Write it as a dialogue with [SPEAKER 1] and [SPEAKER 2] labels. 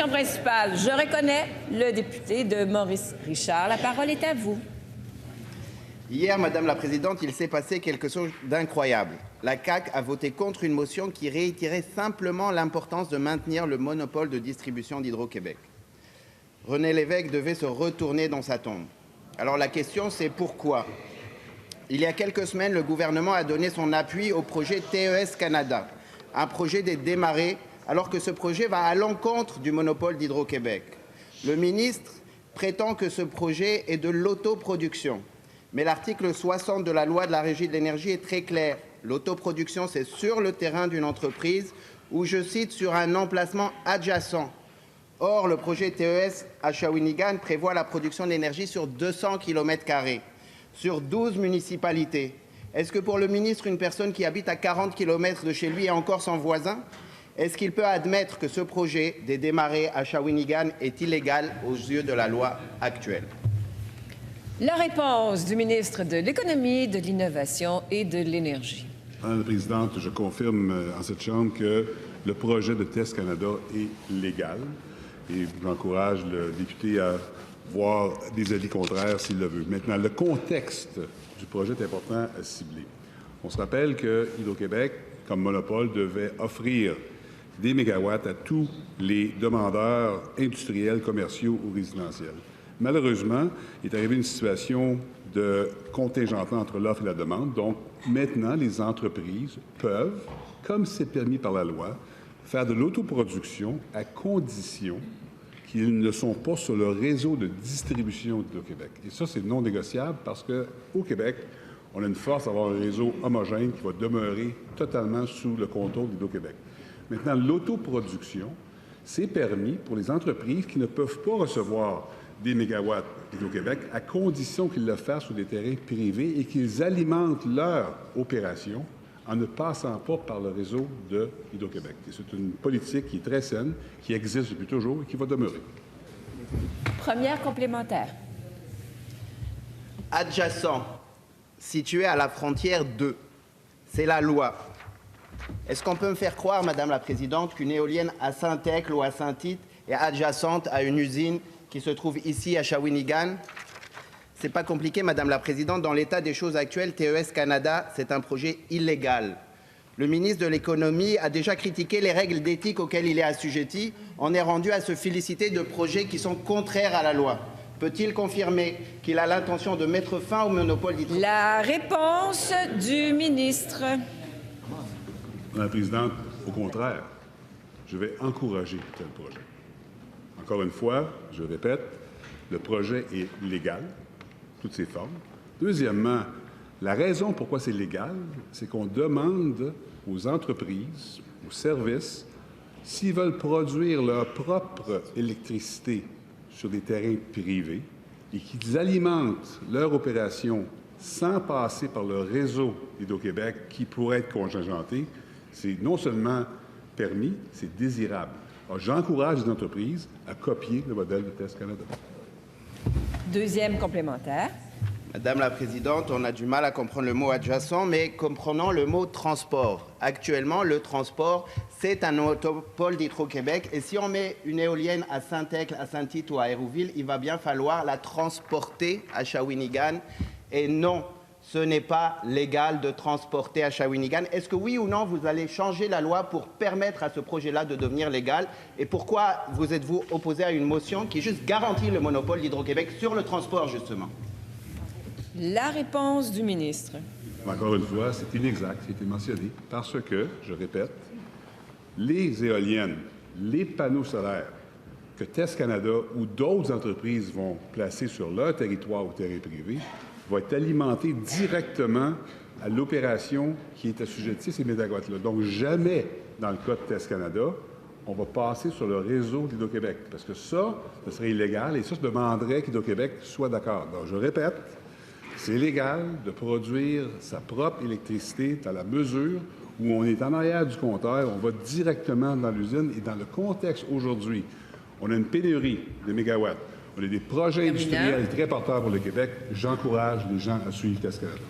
[SPEAKER 1] question principale. Je reconnais le député de Maurice Richard. La parole est à vous.
[SPEAKER 2] Hier, Madame la Présidente, il s'est passé quelque chose d'incroyable. La CAQ a voté contre une motion qui réitérait simplement l'importance de maintenir le monopole de distribution d'Hydro-Québec. René Lévesque devait se retourner dans sa tombe. Alors la question, c'est pourquoi? Il y a quelques semaines, le gouvernement a donné son appui au projet TES Canada, un projet des démarrés, alors que ce projet va à l'encontre du monopole d'Hydro-Québec. Le ministre prétend que ce projet est de l'autoproduction. Mais l'article 60 de la loi de la Régie de l'énergie est très clair. L'autoproduction, c'est sur le terrain d'une entreprise ou, je cite, sur un emplacement adjacent. Or, le projet TES à Shawinigan prévoit la production d'énergie sur 200 km², sur 12 municipalités. Est-ce que pour le ministre, une personne qui habite à 40 km de chez lui est encore son voisin? Est-ce qu'il peut admettre que ce projet des démarrés à Shawinigan est illégal aux yeux de la loi actuelle?
[SPEAKER 1] La réponse du ministre de l'Économie, de l'Innovation et de l'Énergie.
[SPEAKER 3] Madame la Présidente, je confirme en cette Chambre que le projet de TES Canada est légal et j'encourage le député à voir des avis contraires s'il le veut. Maintenant, le contexte du projet est important à cibler. On se rappelle que Hydro-Québec, comme monopole, devait offrir des mégawatts à tous les demandeurs industriels, commerciaux ou résidentiels. Malheureusement, il est arrivé une situation de contingentement entre l'offre et la demande. Donc, maintenant, les entreprises peuvent, comme c'est permis par la loi, faire de l'autoproduction à condition qu'ils ne sont pas sur le réseau de distribution d'Hydro-Québec. Et ça, c'est non négociable parce qu'au Québec, on a une force d'avoir un réseau homogène qui va demeurer totalement sous le contrôle d'Hydro-Québec. Maintenant, l'autoproduction, c'est permis pour les entreprises qui ne peuvent pas recevoir des mégawatts d'Hydro-Québec à condition qu'ils le fassent sur des terrains privés et qu'ils alimentent leur opération en ne passant pas par le réseau de Hydro-Québec. C'est une politique qui est très saine, qui existe depuis toujours et qui va demeurer.
[SPEAKER 1] Première complémentaire.
[SPEAKER 2] Adjacent, situé à la frontière 2, c'est la loi. Est-ce qu'on peut me faire croire, Madame la Présidente, qu'une éolienne à Saint-Thècle ou à Saint-Tite est adjacente à une usine qui se trouve ici à Shawinigan? C'est pas compliqué, Madame la Présidente. Dans l'état des choses actuelles, TES Canada, c'est un projet illégal. Le ministre de l'Économie a déjà critiqué les règles d'éthique auxquelles il est assujetti. On est rendu à se féliciter de projets qui sont contraires à la loi. Peut-il confirmer qu'il a l'intention de mettre fin au monopole d'Hydro-Québec?
[SPEAKER 1] La réponse du ministre.
[SPEAKER 3] Madame la Présidente, au contraire, je vais encourager tel projet. Encore une fois, je répète, le projet est légal, toutes ses formes. Deuxièmement, la raison pourquoi c'est légal, c'est qu'on demande aux entreprises, aux services, s'ils veulent produire leur propre électricité sur des terrains privés et qu'ils alimentent leur opération sans passer par le réseau d'Hydro-Québec qui pourrait être contingenté, c'est non seulement permis, c'est désirable. Alors, j'encourage les entreprises à copier le modèle de TES Canada.
[SPEAKER 1] Deuxième complémentaire.
[SPEAKER 2] Madame la Présidente, on a du mal à comprendre le mot adjacent, mais comprenons le mot transport. Actuellement, le transport, c'est un monopole d'Hydro-Québec. Et si on met une éolienne à Saint-Thècle, à Saint-Tite ou à Hérouville, il va bien falloir la transporter à Shawinigan. Et non, ce n'est pas légal de transporter à Shawinigan. Est-ce que oui ou non, vous allez changer la loi pour permettre à ce projet-là de devenir légal? Et pourquoi vous êtes-vous opposé à une motion qui juste garantit le monopole d'Hydro-Québec sur le transport, justement?
[SPEAKER 1] La réponse du ministre.
[SPEAKER 3] Encore une fois, c'est inexact, c'est été mentionné, parce que, je répète, les éoliennes, les panneaux solaires que TES Canada ou d'autres entreprises vont placer sur leur territoire ou terrain privé vont être alimentés directement à l'opération qui est assujettie à ces mégawatts-là. Donc, jamais, dans le cas de TES Canada, on va passer sur le réseau d'Hydro-Québec, parce que ça, ce serait illégal, et ça demanderait qu'Hydro-Québec soit d'accord. Donc, je répète, c'est légal de produire sa propre électricité dans la mesure où on est en arrière du compteur, on va directement dans l'usine. Et dans le contexte aujourd'hui, on a une pénurie de mégawatts, on a des projets industriels très porteurs pour le Québec. J'encourage les gens à suivre TES Canada.